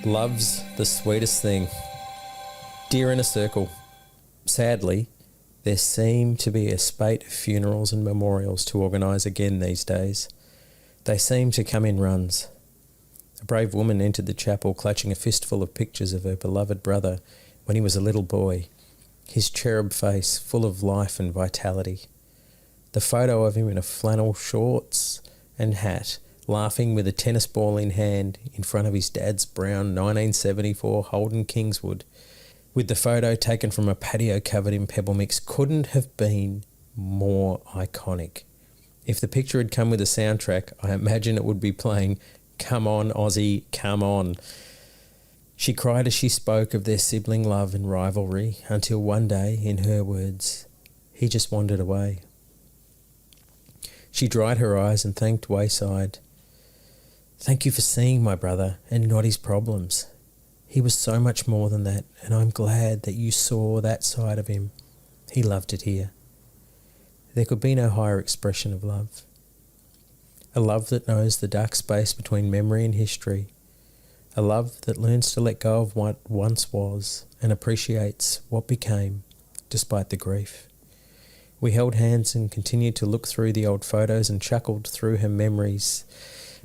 Love's the sweetest thing. Dear Inner Circle, sadly, there seem to be a spate of funerals and memorials to organise again these days. They seem to come in runs. A brave woman entered the chapel clutching a fistful of pictures of her beloved brother when he was a little boy, his cherub face full of life and vitality. The photo of him in a flannel shorts and hat, laughing with a tennis ball in hand in front of his dad's brown 1974 Holden Kingswood, with the photo taken from a patio covered in pebble mix, couldn't have been more iconic. If the picture had come with a soundtrack, I imagine it would be playing "Come On Aussie, Come On." She cried as she spoke of their sibling love and rivalry until one day, in her words, he just wandered away. She dried her eyes and thanked Wayside. "Thank you for seeing my brother and not his problems. He was so much more than that, and I'm glad that you saw that side of him. He loved it here." There could be no higher expression of love. A love that knows the dark space between memory and history. A love that learns to let go of what once was and appreciates what became, despite the grief. We held hands and continued to look through the old photos and chuckled through her memories.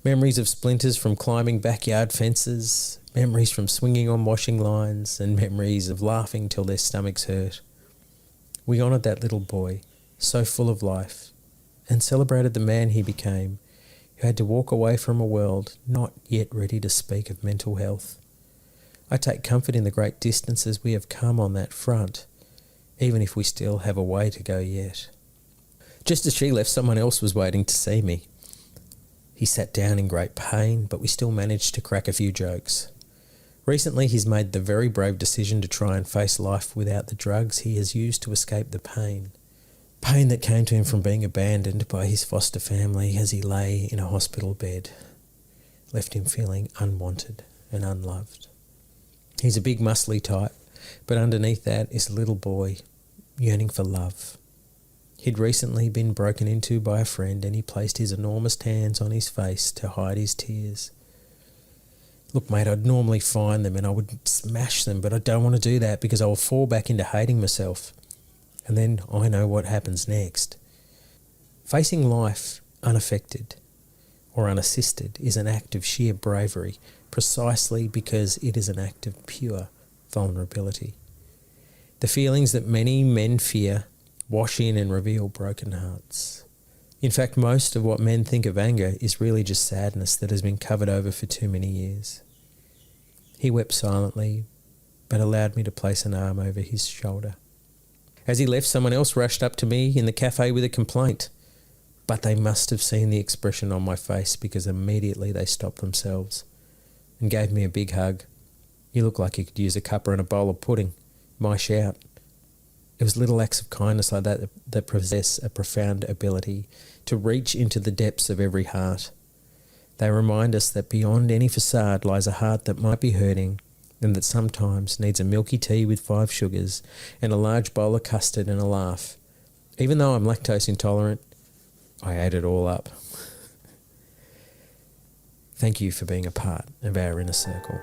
Memories of splinters from climbing backyard fences, memories from swinging on washing lines, and memories of laughing till their stomachs hurt. We honoured that little boy, so full of life, and celebrated the man he became, who had to walk away from a world not yet ready to speak of mental health. I take comfort in the great distances we have come on that front, even if we still have a way to go yet. Just as she left, someone else was waiting to see me. He sat down in great pain, but we still managed to crack a few jokes. Recently, he's made the very brave decision to try and face life without the drugs he has used to escape the pain. Pain that came to him from being abandoned by his foster family as he lay in a hospital bed, left him feeling unwanted and unloved. He's a big muscly type, but underneath that is a little boy yearning for love. He'd recently been broken into by a friend, and he placed his enormous hands on his face to hide his tears. "Look, mate, I'd normally find them and I would smash them, but I don't want to do that because I will fall back into hating myself. And then I know what happens next." Facing life unaffected or unassisted is an act of sheer bravery, precisely because it is an act of pure vulnerability. The feelings that many men fear wash in and reveal broken hearts. In fact, most of what men think of anger is really just sadness that has been covered over for too many years. He wept silently, but allowed me to place an arm over his shoulder. As he left, someone else rushed up to me in the cafe with a complaint, but they must have seen the expression on my face because immediately they stopped themselves and gave me a big hug. "You look like you could use a cuppa and a bowl of pudding. My shout." It was little acts of kindness like that that possess a profound ability to reach into the depths of every heart. They remind us that beyond any facade lies a heart that might be hurting, and that sometimes needs a milky tea with 5 sugars and a large bowl of custard and a laugh. Even though I'm lactose intolerant, I ate it all up. Thank you for being a part of our inner circle.